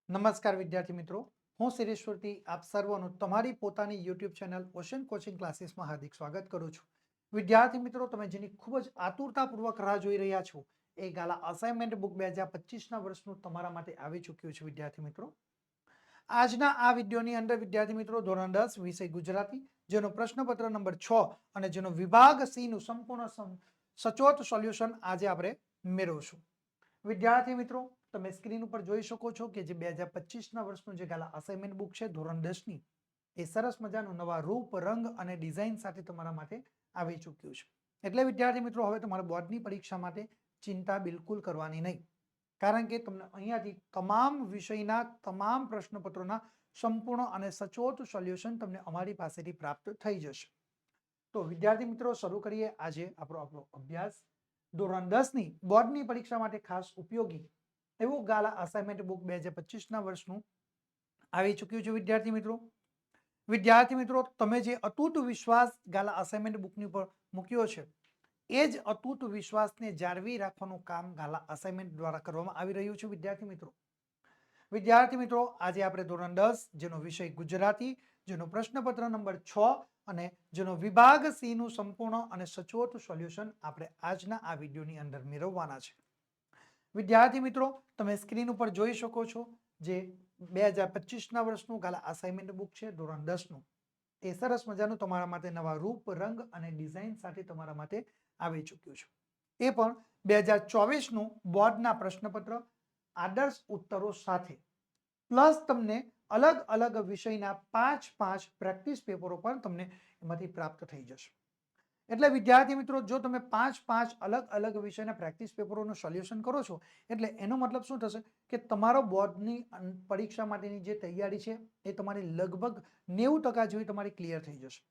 નમસ્કાર વિદ્યાર્થી મિત્રો, હું શિરેશ્વરથી આપ સર્વનું તમારી પોતાની યુટ્યુબ ચેનલ ઓશન કોચિંગ ક્લાસીસમાં હાર્દિક સ્વાગત કરું છું. વિદ્યાર્થી મિત્રો, તમે જેની ખૂબ જ આતુરતાપૂર્વક રાહ જોઈ રહ્યા છો એ ગાલા અસાઇનમેન્ટ બુક 2025ના વર્ષનું તમારા માટે આવી ચૂક્યું છે. વિદ્યાર્થી મિત્રો, આજના આ વિડીયોની અંદર વિદ્યાર્થી મિત્રો ધોરણ 10 વિષય ગુજરાતી જેનો પ્રશ્નપત્ર નંબર 6 અને જેનો વિભાગ સી નું સંપૂર્ણ સચોટ સોલ્યુશન આજે આપણે મેળવશું. વિદ્યાર્થી મિત્રો, તમે સ્ક્રીન ઉપર જોઈ શકો છો કે જે 2025ના વર્ષનું જે ગાલા અસાઇનમેન્ટ બુક છે ધોરણ 10ની, એ સરસ મજાનું નવા રૂપ, રંગ અને ડિઝાઇન સાથે તમારા માટે આવી ચૂક્યું છે. એટલે વિદ્યાર્થી મિત્રો, હવે તમારે બોર્ડની પરીક્ષા માટે ચિંતા બિલકુલ કરવાની નહીં, કારણ કે તમને અહીંયાથી તમામ વિષયના તમામ પ્રશ્નપત્રોના સંપૂર્ણ અને સચોટ સોલ્યુશન તમને અમારી પાસેથી પ્રાપ્ત થઈ જશે. તો વિદ્યાર્થી મિત્રો, શરૂ કરીએ આજે આપણો અભ્યાસ. ધોરણ 10ની બોર્ડની પરીક્ષા માટે ખાસ ઉપયોગી એવું ગાલા અસાઇનમેન્ટ બુક 2025ના વર્ષનું આવી ચૂક્યું છે. વિદ્યાર્થી મિત્રો, તમે જે અતૂટ વિશ્વાસ ગાલા અસાઇનમેન્ટ બુકની ઉપર મૂક્યો છે એ જ અતૂટ વિશ્વાસને જાળવી રાખવાનું કામ ગાલા અસાઇનમેન્ટ દ્વારા કરવામાં આવી રહ્યું છે. વિદ્યાર્થી મિત્રો, આજે આપણે ધોરણ 10 જેનો વિષય ગુજરાતી, જેનો પ્રશ્નપત્ર નંબર 6 અને જેનો વિભાગ સી નું સંપૂર્ણ અને સચોટ સોલ્યુશન આપણે આજના આ વિડીયોની અંદર મેળવવાના છે. વિદ્યાર્થી મિત્રો, તમે સ્ક્રીન ઉપર જોઈ શકો છો જે 2025ના વર્ષનું ગાલા અસાઇનમેન્ટ બુક છે ધોરણ 10નું, એ સરસ મજાનું તમારા માટે નવા રૂપ, રંગ અને ડિઝાઇન સાથે તમારા માટે આવી ચૂક્યું છે. એ પણ 2024નું બોર્ડના પ્રશ્નપત્ર, આદર્શ ઉત્તરો સાથે, પ્લસ તમને અલગ અલગ વિષયના 5 પ્રેક્ટિસ પેપરો પણ તમને એમાંથી પ્રાપ્ત થઈ જશે. એટલે વિદ્યાર્થી મિત્રો, જો તમે 5 અલગ અલગ વિષયના પ્રેક્ટિસ પેપરોનું સોલ્યુશન કરો છો એટલે એનો મતલબ શું થશે કે તમારો બોર્ડની પરીક્ષા માટેની જે તૈયારી છે એ તમારી લગભગ 90% જેવી તમારી ક્લિયર થઈ જશે.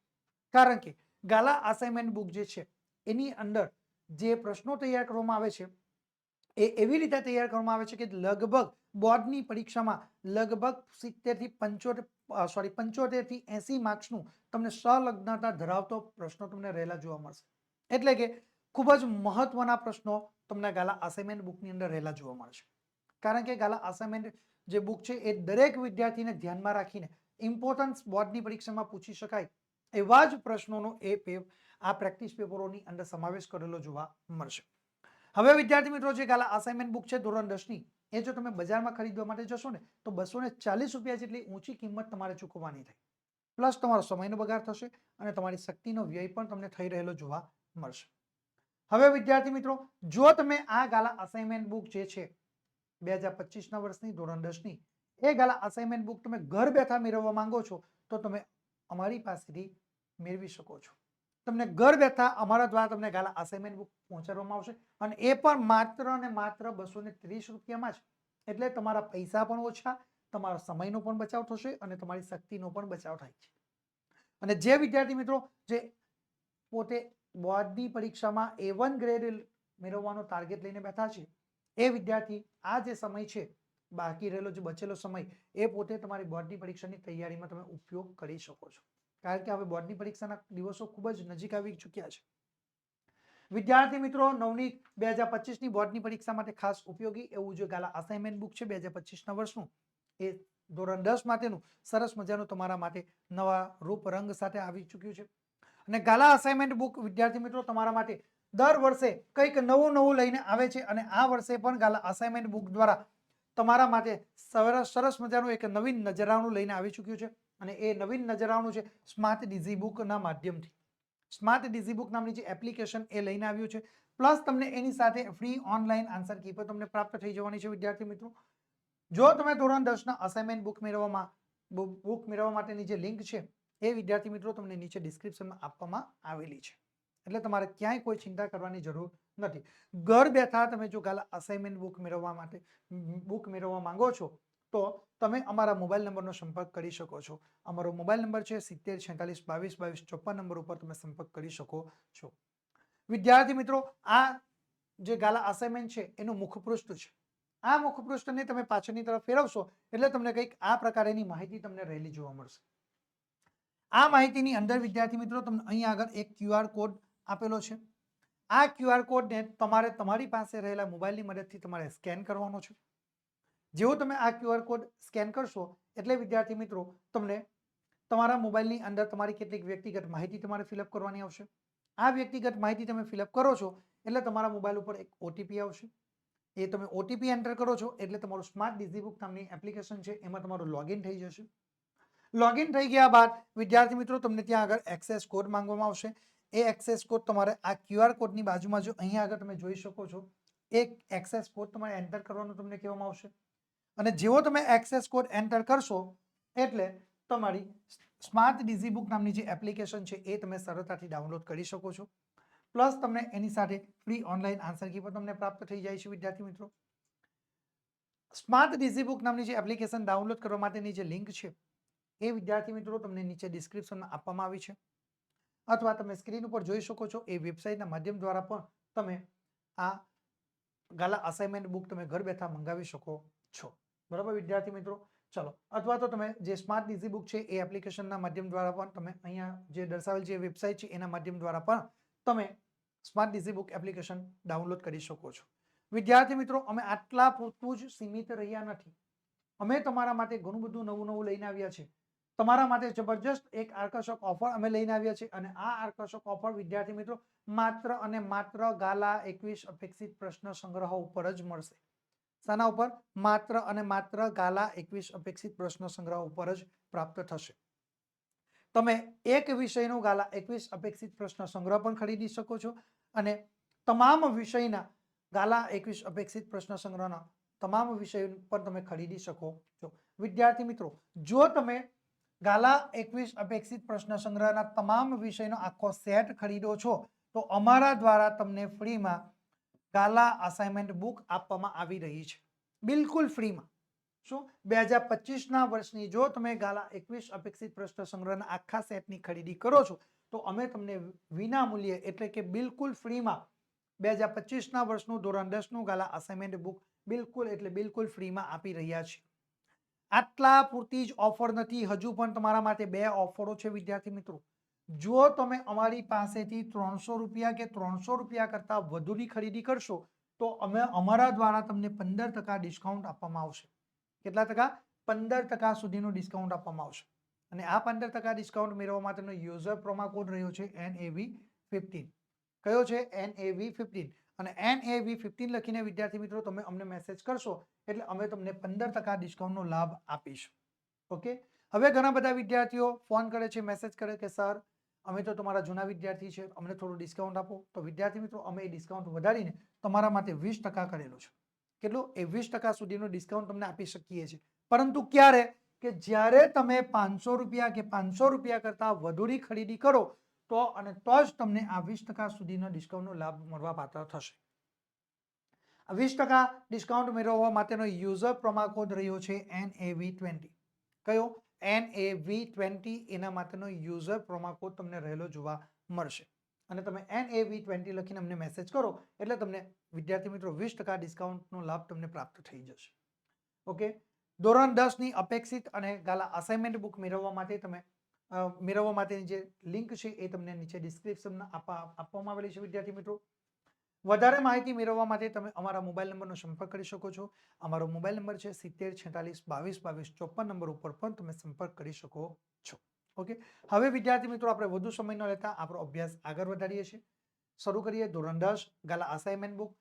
કારણ કે ગાલા અસાઇનમેન્ટ બુક જે છે એની અંદર જે પ્રશ્નો તૈયાર કરવામાં આવે છે એ એવી રીતે તૈયાર કરવામાં આવે છે કે લગભગ બોર્ડની પરીક્ષામાં લગભગ 75 થી 80 માર્ક્સનું તમને સંલગ્નતા ધરાવતો પ્રશ્નો તમને રહેલા જોવા મળશે. એટલે કે ખૂબ જ મહત્વના પ્રશ્નો તમને ગાલા અસાઇનમેન્ટ બુકની અંદર રહેલા જોવા મળશે. કારણ કે ગાલા અસાઇનમેન્ટ જે બુક છે એ દરેક વિદ્યાર્થીને ધ્યાનમાં રાખીને ઇમ્પોર્ટન્સ બોર્ડની પરીક્ષામાં પૂછી શકાય એવા જ પ્રશ્નોનો આ પ્રેક્ટિસ પેપરોની અંદર સમાવેશ કરેલો જોવા મળશે. હવે વિદ્યાર્થી મિત્રો, જે ગાલા અસાઇનમેન્ટ બુક છે ધોરણ 10ની, એ જો તમે બજારમાં ખરીદવા માટે જશો ને તો 240 રૂપિયા જેટલી ઊંચી કિંમત તમારે ચૂકવવાની થાય. પ્લસ તમારો સમયનો બગાડ થશે અને તમારી શક્તિનો વ્યય પણ તમને થઈ રહેલો જોવા મળશે. હવે વિદ્યાર્થી મિત્રો, જો તમે આ ગાલા અસાઇનમેન્ટ બુક જે છે 2025ના વર્ષની ધોરણ 10ની, એ ગાલા અસાઇનમેન્ટ બુક તમે ઘર બેઠા મેળવવા માંગો છો તો તમે અમારી પાસેથી મેળવી શકો છો. તમને ઘર બેઠા અમારા દ્વારા તમને ગાલા અસાઇનમેન્ટ બુક પહોંચાડવામાં આવશે અને એ પણ માત્ર ને માત્ર 230 રૂપિયામાં જ. એટલે તમારા પૈસા પણ ઓછા, તમારા સમયનો પણ બચાવ થશે અને તમારી શક્તિનો પણ બચાવ થાય છે. અને જે વિદ્યાર્થી મિત્રો જે પોતે બોર્ડની પરીક્ષામાં A1 ગ્રેડ મેળવવાનો ટાર્ગેટ લઈને બેઠા છે એ વિદ્યાર્થી આ જે સમય છે, બાકી રહેલો જે બચેલો સમય, એ પોતે તમારી બોર્ડની પરીક્ષાની તૈયારીમાં તમે ઉપયોગ કરી શકો છો. કારણ કે હવે બોર્ડની પરીક્ષાના દિવસો ખૂબ જ નજીક આવી ચૂક્યા છે. વિદ્યાર્થી મિત્રો, નવનીત 2025ની બોર્ડની પરીક્ષા માટે ખાસ ઉપયોગી એવું જે ગાલા અસાઇનમેન્ટ બુક છે 2025ના વર્ષનું, એ ધોરણ 10 માટેનું સરસ મજાનું તમારા માટે નવા રૂપ, રંગ સાથે આવી ચૂક્યું છે. અને ગાલા અસાઇનમેન્ટ બુક વિદ્યાર્થી મિત્રો તમારા માટે દર વર્ષે કંઈક નવું લઈને આવે છે અને આ વર્ષે પણ ગાલા અસાઇનમેન્ટ બુક દ્વારા તમારા માટે સરસ મજાનું એક નવીન નજરાણું લઈને આવી ચૂક્યું છે. અને એ નવીન નજરાણું છે સ્માર્ટ ડીઝી બુકના માધ્યમથી. સ્માર્ટ ડીઝી બુક નામની જે એપ્લિકેશન એ લઈને આવ્યું છે. પ્લસ તમને એની સાથે ફ્રી ઓનલાઈન આન્સર કી પણ તમને પ્રાપ્ત થઈ જવાની છે. વિદ્યાર્થી મિત્રો, જો તમે ધોરણ 10ના અસાઇનમેન્ટ બુક મેળવવા માટેની જે લિંક છે એ વિદ્યાર્થી મિત્રો તમને નીચે ડિસ્ક્રિપ્શનમાં આપવામાં આવેલી છે. એટલે તમારે ક્યાંય કોઈ ચિંતા કરવાની જરૂર નથી. ઘર બેઠા તમે જો ગાલા અસાઇનમેન્ટ બુક મેળવવા માંગો છો તો તમે અમારા મોબાઈલ નંબરનો સંપર્ક કરી શકો છો. અમારો મોબાઈલ નંબર છે 7046222254 નંબર ઉપર તમે સંપર્ક કરી શકો છો. વિદ્યાર્થી મિત્રો, આ જે ગાલા અસાઇનમેન્ટ છે એનું મુખપૃષ્ઠ છે. આ મુખપૃષ્ઠને તમે પાછળની તરફ ફેરવશો એટલે તમને કંઈક આ પ્રકારની માહિતી તમને રહેલી જોવા મળશે. આ માહિતીની અંદર વિદ્યાર્થી મિત્રો તમને અહીં આગળ એક QR કોડ આપેલો છે. આ QR કોડને તમારે તમારી પાસે રહેલા મોબાઈલની મદદથી તમારે સ્કેન કરવાનો છે. જેવો તમે આ QR કોડ સ્કેન કરશો એટલે વિદ્યાર્થી મિત્રો તમને તમારા મોબાઈલની અંદર તમારી કેટલીક વ્યક્તિગત માહિતી તમારે ફિલઅપ કરવાની આવશે. આ વ્યક્તિગત માહિતી તમે ફિલઅપ કરો છો એટલે તમારા મોબાઈલ ઉપર એક OTP આવશે. એ તમે OTP એન્ટર કરો છો એટલે તમારું સ્માર્ટ ડિઝીબુક નામની એપ્લિકેશન છે એમાં તમારું લોગિન થઈ જશે. લોગિન થઈ ગયા બાદ વિદ્યાર્થી મિત્રો તમને ત્યાં આગળ એક્સેસ કોડ માંગવામાં આવશે. એ એક્સેસ કોડ તમારે આ QR કોડની બાજુમાં જો અહીંયા આગળ તમે જોઈ શકો છો એક એક્સેસ કોડ તમારે એન્ટર કરવાનો તમને કહેવામાં આવશે. અને જેવો તમે એક્સેસ કોડ એન્ટર કરશો એટલે તમારી સ્માર્ટ ડિઝીબુક નામની જે એપ્લિકેશન છે એ તમે સરળતાથી ડાઉનલોડ કરી શકો છો. પ્લસ તમને એની સાથે ફ્રી ઓનલાઈન આન્સર કી પણ તમને પ્રાપ્ત થઈ જાય છે વિદ્યાર્થી મિત્રો. સ્માર્ટ ડિઝીબુક નામની જે એપ્લિકેશન ડાઉનલોડ કરવા માટેની જે લિંક છે એ વિદ્યાર્થી મિત્રો તમને નીચે ડિસ્ક્રિપ્શનમાં આપવામાં આવી છે અથવા તમે સ્ક્રીન ઉપર જોઈ શકો છો. એ વેબસાઇટના માધ્યમ દ્વારા પણ તમે આ ગાલા અસાઇનમેન્ટ બુક તમે ઘર બેઠા મંગાવી શકો છો. બરાબર વિદ્યાર્થી મિત્રો, ચલો. અથવા તો તમે જે સ્માર્ટ ડિઝી બુક છે એ એપ્લિકેશનના માધ્યમ દ્વારા પણ તમે અહીંયા જે દર્શાવેલ જે વેબસાઇટ છે એના માધ્યમ દ્વારા પણ તમે સ્માર્ટ ડિઝી બુક એપ્લિકેશન ડાઉનલોડ કરી શકો છો. વિદ્યાર્થી મિત્રો, અમે આટલા પૂરતું જ સીમિત રહ્યા નથી. અમે તમારા માટે ઘણું બધું નવું નવું લઈને આવ્યા છે. તમારા માટે જબરજસ્ત એક આકર્ષક ઓફર અમે લઈને આવ્યા છે અને આ આકર્ષક ઓફર વિદ્યાર્થી મિત્રો માત્ર અને માત્ર ગાલા 21 અપેક્ષિત પ્રશ્ન સંગ્રહ ઉપર જ મળશે. શાના ઉપર? માત્ર અને માત્ર ગાલા 21 અપેક્ષિત પ્રશ્ન સંગ્રહ ઉપર જ પ્રાપ્ત થશે. તમે એક વિષયનો ગાલા 21 અપેક્ષિત પ્રશ્ન સંગ્રહ પણ ખરીદી શકો છો અને તમામ વિષયના ગાલા 21 અપેક્ષિત પ્રશ્ન સંગ્રહના તમામ વિષયો પણ તમે ખરીદી શકો છો. વિદ્યાર્થી મિત્રો, જો તમે ગાલા 21 અપેક્ષિત પ્રશ્ન સંગ્રહના તમામ વિષયનો આખો સેટ ખરીદો છો તો અમારા દ્વારા તમને ફ્રીમાં ગાલા અસાઇનમેન્ટ બુક આપવામાં આવી રહી છે, બિલકુલ ફ્રીમાં. શું 2025ના વર્ષની જો તમે ગાલા 21 અપેક્ષિત પ્રશ્ન સંગ્રહના આખા સેટની ખરીદી કરો છો તો અમે તમને વિના મૂલ્યે એટલે કે બિલકુલ ફ્રીમાં 2025ના વર્ષનું ધોરણ 10નું ગાલા અસાઇનમેન્ટ બુક બિલકુલ એટલે બિલકુલ ફ્રીમાં આપી રહ્યા છીએ. આટલા પૂરતી જ ઓફર નથી, હજુ પણ તમારા માટે બે ઓફરો છે વિદ્યાર્થી મિત્રો. જો તમે અમારી પાસેથી 300 રૂપિયા કે 300 રૂપિયા કરતા વધુની ખરીદી કરશો તો અમે અમારા દ્વારા તમને 15% ડિસ્કાઉન્ટ આપવામાં આવશે. કેટલા ટકા? 15% સુધીનું ડિસ્કાઉન્ટ આપવામાં આવશે. અને આ 15% ડિસ્કાઉન્ટ મેળવવા માટેનો યુઝર પ્રોમો કોડ રહ્યો છે NAV15. કયો છે? NAV15. અને NAV15 લખીને વિદ્યાર્થી મિત્રો તમે અમને મેસેજ કરશો એટલે અમે તમને 15% ડિસ્કાઉન્ટનો લાભ આપીશું. ઓકે. હવે ઘણા બધા વિદ્યાર્થીઓ ફોન કરે છે, મેસેજ કરે કે સર અમે તો તમારા જૂના વિદ્યાર્થી છે, અમને થોડું ડિસ્કાઉન્ટ આપો. તો વિદ્યાર્થી મિત્રો અમે એ ડિસ્કાઉન્ટ વધારીને તમારા માટે 20% કરેલું છે. કેટલું? એ 20% સુધીનું ડિસ્કાઉન્ટ તમને આપી શકીએ છીએ. પરંતુ ક્યારે? કે જ્યારે તમે 500 રૂપિયા કે 500 રૂપિયા કરતા વધુની ખરીદી કરો તો જ તમને આ 20% સુધીનો ડિસ્કાઉન્ટનો લાભ મળવા પાત્ર થશે. 20% ડિસ્કાઉન્ટ મેળવવા માટેનો યુઝર પ્રોમો કોડ રહ્યો છે NAV20. કયો? NAV20. એના માટેનો યુઝર પ્રોમો કોડ તમને રહેલો જોવા મળશે અને તમે NAV20 લખીને અમને મેસેજ કરો એટલે તમને વિદ્યાર્થી મિત્રો 20% ડિસ્કાઉન્ટનો લાભ તમને પ્રાપ્ત થઈ જશે. ઓકે. ધોરણ 10ની અપેક્ષિત અને ગાલા અસાઇનમેન્ટ બુક મેળવવા માટેની જે લિંક છે એ તમને નીચે ડિસ્ક્રિપ્શનમાં આપવામાં આવેલી છે વિદ્યાર્થી મિત્રો. વધારે માહિતી મેળવવા માટે તમે અમારા મોબાઈલ નંબરનો સંપર્ક કરી શકો છો. અમારો મોબાઈલ નંબર છે 7046222254 નંબર ઉપર પણ તમે સંપર્ક કરી શકો છો. ઓકે. હવે વિદ્યાર્થી મિત્રો આપણે વધુ સમય ન લેતા આપણો અભ્યાસ આગળ વધારીએ છીએ. શરૂ કરીએ ધોરણ 10 ગાલા અસાઇનમેન્ટ બુક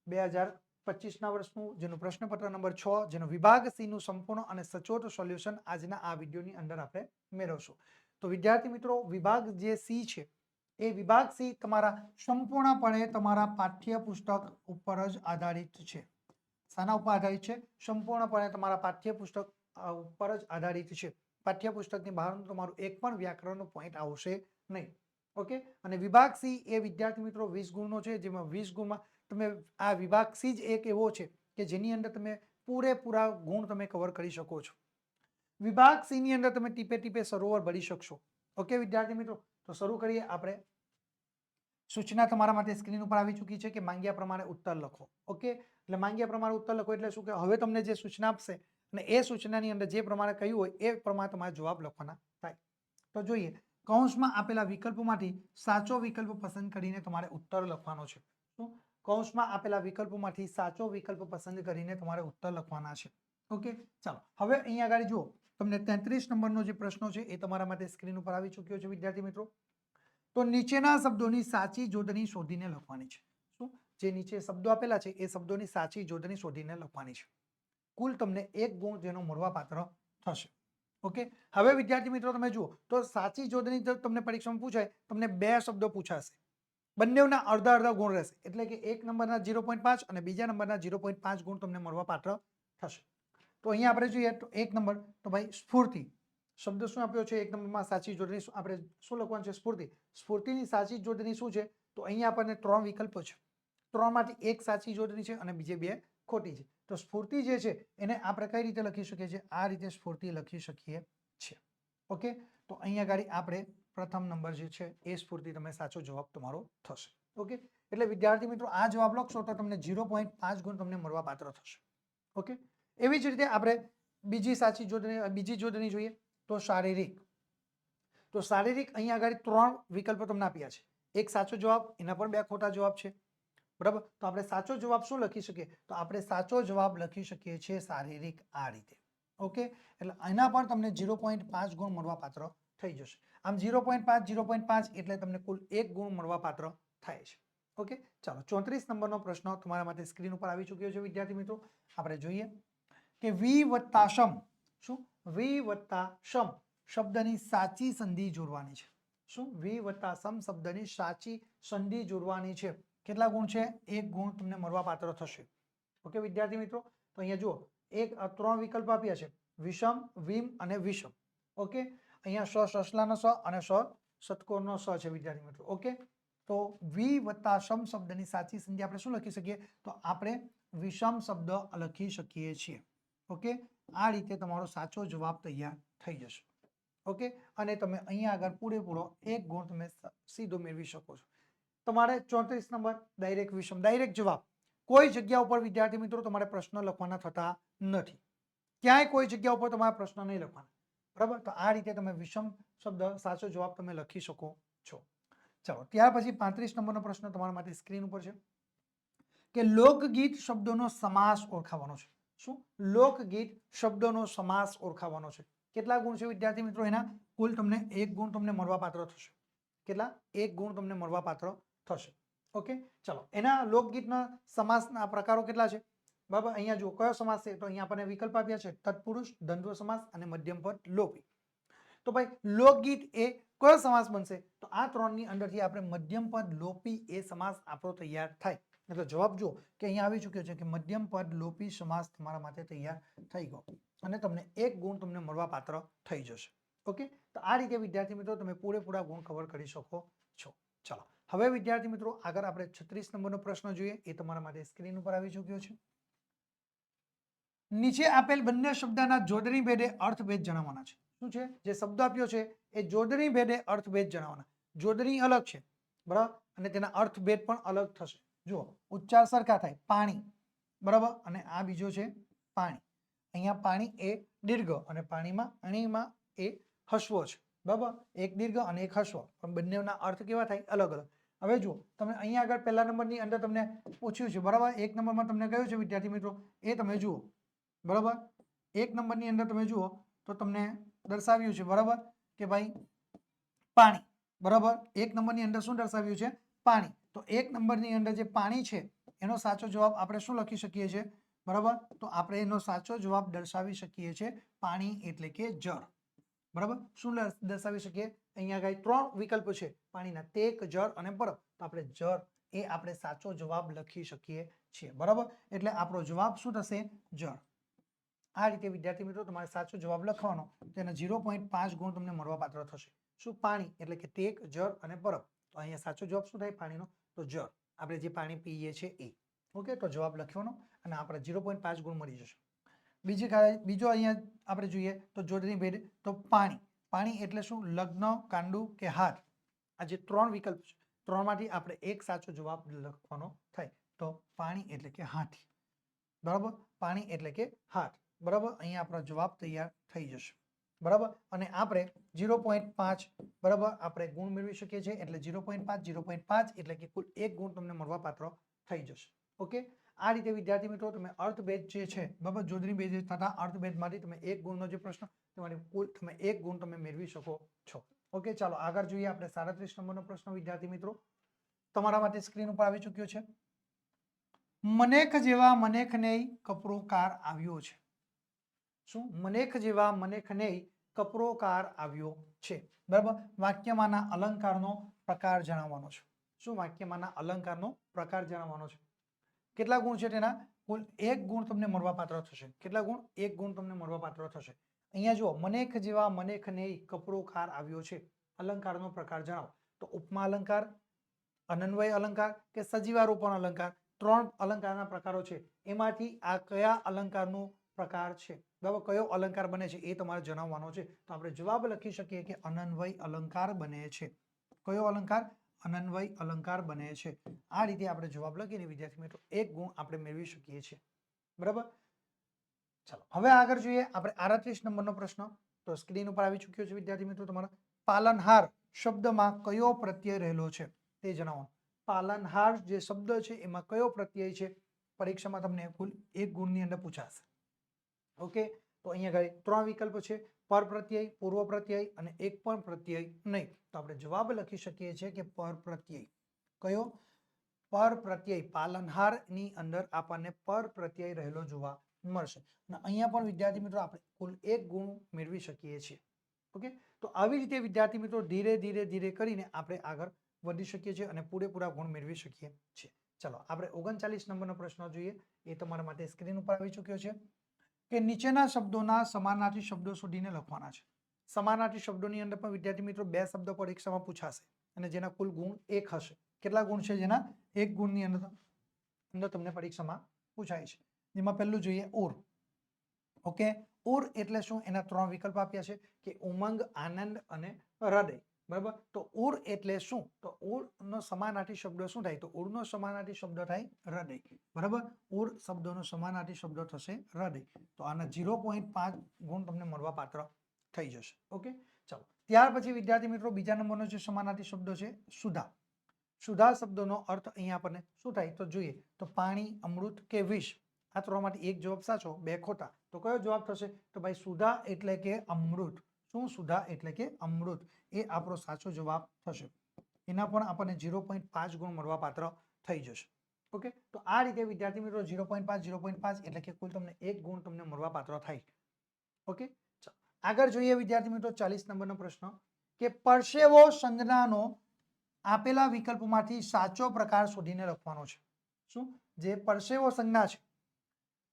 2025ના વર્ષનું, જેનું પ્રશ્નપત્ર નંબર 6, જેનો વિભાગ સી નું સંપૂર્ણ અને સચોટ સોલ્યુશન આજના આ વિડીયોની અંદર આપણે મેળવશું. તો વિદ્યાર્થી મિત્રો, વિભાગ જે સી છે એ વિભાગ સી તમારા સંપૂર્ણપણે તમારા પાઠ્યપુસ્તક ઉપર જ આધારિત છે. શાના ઉપર આધારિત છે? સંપૂર્ણપણે તમારા પાઠ્યપુસ્તક ઉપર જ આધારિત છે. પાઠ્યપુસ્તકની બહારનું તમારું એક પણ વ્યાકરણનો પોઈન્ટ આવશે નહીં. ઓકે. અને વિભાગ સી એ વિદ્યાર્થી મિત્રો 20 ગુણનો છે, જેમાં 20 ગુણમાં તમે આ વિભાગ સી જ એક એવો છે કે જેની અંદર તમે પૂરેપૂરા ગુણ તમે કવર કરી શકો છો. વિભાગ સી ની અંદર તમે ટીપે ટીપે સરોવર ભરી શકશો. ઓકે વિદ્યાર્થી મિત્રો, તો શરૂ કરીએ આપણે. સૂચના તમારા માટે સ્ક્રીન ઉપર આવી ચૂકી છે કે માંગ્યા પ્રમાણે ઉત્તર લખો. ઓકે. એટલે માંગ્યા પ્રમાણે ઉત્તર લખો એટલે શું કે હવે તમને જે સૂચના આપશે અને એ સૂચનાની અંદર જે પ્રમાણે કહ્યું હોય એ પ્રમાણે તમારે જવાબ લખવાના થાય. તો જોઈએ, કૌંસમાં આપેલા વિકલ્પોમાંથી સાચો વિકલ્પ પસંદ કરીને તમારે ઉત્તર લખવાનો છે. શું? કૌંસમાં આપેલા વિકલ્પોમાંથી સાચો વિકલ્પ પસંદ કરીને તમારે ઉત્તર લખવાના છે. ઓકે, ચાલો હવે અહીંયા આગળ જુઓ, તમને 33 નંબરનો જે પ્રશ્ન છે એ તમારા માટે સ્ક્રીન ઉપર આવી ચૂક્યો છે વિદ્યાર્થી મિત્રો. તો નીચેના શબ્દોની સાચી જોડણી શોધીને લખવાની છે. શું? જે નીચે શબ્દો આપેલા છે એ શબ્દોની સાચી જોડણી શોધીને લખવાની છે. કુલ તમને 1 ગુણ જેનો મળવાપાત્ર થશે. ઓકે, હવે વિદ્યાર્થી મિત્રો તમે જુઓ તો સાચી જોડણી જો તમને પરીક્ષામાં પૂછાય, તમને 2 શબ્દો પૂછાશે, બંનેના અડધા અડધા ગુણ રહેશે, એટલે કે એક નંબરના 0.5 અને બીજા નંબરના 0.5 ગુણ તમને મળવાપાત્ર થશે. તો અહીંયા આપણે જોઈએ તો 1 નંબર, તો ભાઈ સ્ફૂર્તિ શબ્દ શું આપ્યો છે 1 નંબરમાં સાચી જોડણી આપણે શું લખવાનું છે? સ્ફૂર્તિ. સ્ફૂર્તિની સાચી જોડણી શું છે? તો અહીંયા આપણને 3 વિકલ્પો છે, 3 માંથી એક સાચી જોડણી છે અને બીજે 2 ખોટી છે. તો સ્ફૂર્તિ જે છે એને આપણે કઈ રીતે લખી શકીએ છીએ? આ રીતે સ્ફૂર્તિ લખી શકીએ છીએ. ઓકે, તો અહીંયા આગળ આપણે પ્રથમ નંબર જે છે એ સ્ફૂર્તિ તમે સાચો જવાબ તમારો થશે. ઓકે, એટલે વિદ્યાર્થી મિત્રો આ જવાબ લખશો તો તમને 0.5 ગુણ તમને મળવાપાત્ર થશે. ઓકે, એવી જ રીતે આપણે બીજી જોડણી જોઈએ તો શારીરિક. તો શારીરિક અહીંયા આગળ 3 વિકલ્પો તમને આપ્યા છે, એક સાચો જવાબ, એના પણ 2 ખોટા જવાબ છે. બરાબર, તો આપણે સાચો જવાબ શું લખી શકીએ? તો આપણે સાચો જવાબ લખી શકીએ છીએ શારીરિક આ રીતે. ઓકે, એટલે એના પણ તમને 0.5 ગુણ મળવાપાત્ર થઈ જશે. આમ 0.5 એટલે તમને કુલ 1 ગુણ મળવાપાત્ર થાય છે. ઓકે, ચાલો 34 નંબરનો પ્રશ્ન તમારા માટે સ્ક્રીન ઉપર આવી ચૂક્યો છે વિદ્યાર્થી મિત્રો. આપણે જોઈએ કે વી વત્તા સમ. શું? વી વત્તા સમ શબ્દની સાચી સંધિ જોડવાની છે. શું? વી વત્તા સમ શબ્દની સાચી સંધિ જોડવાની છે. કેટલા ગુણ છે? 1 ગુણ તમને મળવાપાત્ર થશે. ઓકે વિદ્યાર્થી મિત્રો, તો અહીંયા જુઓ 3 વિકલ્પ આપ્યા છે, વિષમ, વિમ અને વિષમ. ઓકે, અહીંયા સસલાનો સ અને ષટકોણનો સ છે વિદ્યાર્થી મિત્રો. ઓકે, તો વી વત્તા સમ શબ્દની સાચી સંધિ આપણે શું લખી શકીએ? તો આપણે વિષમ શબ્દ લખી શકીએ છીએ. ઓકે, આ રીતે તમારો સાચો જવાબ તૈયાર થઈ જશે. ઓકે, અને તમે અહીંયા આગળ પૂરેપૂરો 1 ગુણ તમે સીધો મેળવી શકો છો. તમારે 34 નંબર ડાયરેક્ટ વિષમ, ડાયરેક્ટ જવાબ. કોઈ જગ્યા ઉપર વિદ્યાર્થી મિત્રો તમારે પ્રશ્ન લખવાના થતા નથી, ક્યાંય કોઈ જગ્યા ઉપર તમારા પ્રશ્ન નહીં લખવાના. બરાબર, તો આ રીતે તમે વિષમ શબ્દ સાચો જવાબ તમે લખી શકો છો. ચાલો ત્યાર પછી 35 નંબરનો પ્રશ્ન તમારા માટે સ્ક્રીન ઉપર છે કે લોકગીત શબ્દોનો સમાસ ઓળખાવવાનો છે. શું? લોકગીત શબ્દોનો સમાસ ઓળખાવવાનો છે. કેટલા ગુણ છે વિદ્યાર્થી મિત્રો? એના કુલ તમને 1 ગુણ તમને મળવાપાત્ર થશે. કેટલા? 1 ગુણ તમને મળવાપાત્ર થશે. ઓકે, ચાલો એના લોકગીતના સમાસના પ્રકારો કેટલા છે? બરાબર, અહીંયા જુઓ કયો સમાસ છે, તો અહીંયા આપણને વિકલ્પ આપ્યા છે, તત્પુરુષ, દ્વંદ્વ સમાસ અને મધ્યમ પદ લોપી. તો ભાઈ લોકગીત એ કયો સમાસ બનશે? તો આ 3ની અંદરથી આપણે મધ્યમ પદ લોપી એ સમાસ આપણો તૈયાર થાય. એટલે જવાબ જુઓ કે અહીંયા આવી ચૂક્યો છે કે મધ્યમ પદ લોપી સમાસ તમારા માટે તૈયાર થઈ ગયો અને તમને 1 ગુણ તમને મળવાપાત્ર થઈ જશે. ઓકે, તો આ રીતે વિદ્યાર્થી મિત્રો તમે પૂરેપૂરા ગુણ કવર કરી શકો છો. ચાલો હવે વિદ્યાર્થી મિત્રો આગળ આપણે 36 નંબરનો પ્રશ્ન જોઈએ, એ તમારા માટે સ્ક્રીન ઉપર આવી ચૂક્યો છે. નીચે આપેલ બંને શબ્દના જોડણી ભેદે અર્થભેદ જણાવવાના છે. શું છે? જે શબ્દ આપ્યો છે એ જોડણી ભેદે અર્થભેદ જણાવવાના. જોડણી અલગ છે, બરાબર, અને તેના અર્થભેદ પણ અલગ થશે. જુઓ ઉચ્ચાર સરખા થાય, પાણી, બરાબર, અને આ બીજો છે પાણી. અહીંયા પાણી એ દીર્ઘ અને પાણીમાં એ હસવો છે. બરાબર, એક દીર્ઘ અને એક હસવો, પણ બંનેના અર્થ કેવા થાય? અલગ અલગ. હવે જુઓ તમે અહીંયા આગળ પહેલા નંબરની અંદર તમને પૂછ્યું છે, બરાબર, 1 નંબરમાં તમને કહ્યું છે વિદ્યાર્થી મિત્રો, એ તમે જુઓ. બરાબર, 1 નંબરની અંદર તમે જુઓ તો તમને દર્શાવ્યું છે, બરાબર, કે ભાઈ પાણી. બરાબર, 1 નંબરની અંદર શું દર્શાવ્યું છે? પાણી. તો 1 નંબરની અંદર જે પાણી છે એનો સાચો જવાબ આપણે શું લખી શકીએ છીએ? બરાબર, તો આપણે એનો સાચો જવાબ દર્શાવી શકીએ છીએ પાણી એટલે કે જળ. બરાબર, શું દર્શાવી શકીએ? અહીંયા આગળ 3 વિકલ્પો છે પાણીના, તેક, જળ અને બરફ. તો આપણે જળ એ આપણે સાચો જવાબ લખી શકીએ છીએ. બરાબર, એટલે આપણો જવાબ શું થશે? જળ. આ રીતે વિદ્યાર્થી મિત્રો તમારે સાચો જવાબ લખવાનો, તેના 0.5 ગુણ તમને મળવાપાત્ર થશે. શું? પાણી એટલે કે તેક, જળ અને બરફ. તો અહીંયા સાચો જવાબ શું થાય પાણીનો? તો જળ. આપણે જે પાણી પીએ છીએ એ. ઓકે, તો જવાબ લખવાનો અને આપણે 0.5 ગુણ મળી જશે. બીજો અહીંયા આપણે જોઈએ તો જોડણી ભેદ, તો પાણી. પાણી એટલે શું? લગ્ન, કાંડું કે હાથ. આ જે 3 વિકલ્પ છે, 3માંથી આપણે એક સાચો જવાબ લખવાનો થાય. તો પાણી એટલે કે હાથી. બરાબર, પાણી એટલે કે હાથ. બરાબર, અહીંયા આપણો જવાબ તૈયાર થઈ જશે. બરાબર, અને આપણે 0.5 બરાબર આપણે ગુણ મેળવી શકીએ છીએ. એટલે 0.5 એટલે કે કુલ 1 ગુણ તમને મળવાપાત્ર થઈ જશે. ઓકે, આ રીતે વિદ્યાર્થી મિત્રો તમે અર્થભેદ જે છે બરાબર, જોડણી ભેદ તથા અર્થભેદમાંથી તમે 1 ગુણનો જે પ્રશ્ન તમારી કુલ તમે 1 ગુણ તમે મેળવી શકો છો. ઓકે, ચાલો આગળ જોઈએ આપણે 37 નંબરનો પ્રશ્ન વિદ્યાર્થી મિત્રો તમારા માટે સ્ક્રીન ઉપર આવી ચૂક્યો છે. મનેખ જેવા મનેખને કપરોકાર આવ્યો છે. શું? મનેખ જેવા મનેખને કપરોકાર આવ્યો છે. બરાબર, વાક્યમાંના અલંકારનો પ્રકાર જણાવવાનો છે. શું? વાક્યમાંના અલંકારનો પ્રકાર જણાવવાનો છે. કેટલા ગુણ છે તેના? કુલ 1 ગુણ તમને મળવાપાત્ર થશે. કેટલા ગુણ? 1 ગુણ તમને મળવાપાત્ર થશે. અહીંયા જુઓ, મનેખ જેવા મનેખને કપરોકાર આવ્યો છે. અલંકારનો પ્રકાર જણાવો. તો ઉપમા અલંકાર, અનન્વય અલંકાર કે સજીવારોપણ અલંકાર, 3 અલંકારના પ્રકારો છે. એમાંથી આ કયા અલંકારનો પ્રકાર છે? બરાબર, કયો અલંકાર બને છે એ તમારે જણાવવાનો છે. તો આપણે જવાબ લખી શકીએ કે અનન્વય અલંકાર બને છે. કયો અલંકાર? અનન્વય અલંકાર બને છે. આ રીતે આપણે જવાબ લખીને વિદ્યાર્થી મિત્રો 1 ગુણ આપણે મેળવી શકીએ છીએ. બરાબર, ચાલો હવે આગળ જોઈએ આપણે 38 નંબરનો પ્રશ્ન. તો સ્ક્રીન ઉપર આવી ચૂક્યો છે વિદ્યાર્થી મિત્રો તમારા. પાલનહાર શબ્દમાં કયો પ્રત્યય રહેલો છે તે જણાવો. પાલનહાર જે શબ્દ છે એમાં કયો પ્રત્યય છે? પરીક્ષામાં તમને કુલ 1 ગુણની અંદર પૂછાશે. ઓકે, તો અહીંયા આગળ 3 વિકલ્પ છે: પર પ્રત્યય, પૂર્વ પ્રત્યય અને એક પણ પ્રત્યય નહીં. તો આપણે જવાબ લખી શકીએ છીએ કે પર પ્રત્યય. કયો? પર પ્રત્યય. પાલનહારની અંદર આપણને પર પ્રત્યય રહેલો જોવા મળશે. અને અહીંયા પણ વિદ્યાર્થી મિત્રો આપણે કુલ 1 ગુણ મેળવી શકીએ છીએ. ઓકે, તો આવી રીતે વિદ્યાર્થી મિત્રો ધીરે ધીરે ધીરે કરીને આપણે આગળ વધી શકીએ છીએ અને પૂરેપૂરા ગુણ મેળવી શકીએ છીએ. ચલો આપણે 39 નંબરનો પ્રશ્ન જોઈએ. એ તમારા માટે સ્ક્રીન ઉપર આવી ચૂક્યો છે કે નીચેના શબ્દોના સમાનાર્થી શબ્દો શોધીને લખવાના છે. સમાનાર્થી શબ્દોની અંદર પણ વિદ્યાર્થી મિત્રો 2 શબ્દો પરીક્ષામાં પૂછાશે અને જેના કુલ ગુણ 1 હશે. કેટલા ગુણ છે? જેના 1 ગુણની અંદર તમને પરીક્ષામાં પૂછાય છે. જેમાં પહેલું જોઈએ ઉર. ઓકે, ઉર એટલે શું? એના 3 વિકલ્પ આપ્યા છે કે ઉમંગ, આનંદ અને હૃદય. બરાબર, તો ઉર એટલે શું? તો ઉરનો સમાનાર્થી શબ્દ શું થાય? તો ઉરનો સમાનાર્થી શબ્દ થાય હૃદય. બરાબર, ઉર શબ્દનો સમાનાર્થી શબ્દ થશે હૃદય. તો આના 0.5 ગુણ તમને મળવાપાત્ર થઈ જશે. ઓકે, ચાલો ત્યાર પછી વિદ્યાર્થી મિત્રો બીજા નંબરનો જે સમાનાર્થી શબ્દ છે સુધા. સુધા શબ્દનો અર્થ અહીંયા આપણને શું થાય? તો જોઈએ તો પાણી, અમૃત કે વિષ. આ 3માંથી એક જવાબ સાચો, 2 ખોટા. તો કયો જવાબ થશે? તો ભાઈ સુધા એટલે કે અમૃત. શું? સુધા એટલે કે અમૃત. એ આપણો સાચો જવાબ થશે. એના પણ આપણને 0.5 ગુણ મળવાપાત્ર થઈ જશે. ઓકે, તો આ રીતે વિદ્યાર્થી મિત્રો 0.5 એટલે કે કુલ તમને 1 ગુણ તમને મળવાપાત્ર થાય. ઓકે, ચાલો આગળ જોઈએ વિદ્યાર્થી મિત્રો 40 નંબરનો પ્રશ્ન કે પરસેવો સંજ્ઞાનો આપેલા વિકલ્પોમાંથી સાચો પ્રકાર શોધીને લખવાનો છે. શું? જે પરસેવો સંજ્ઞા છે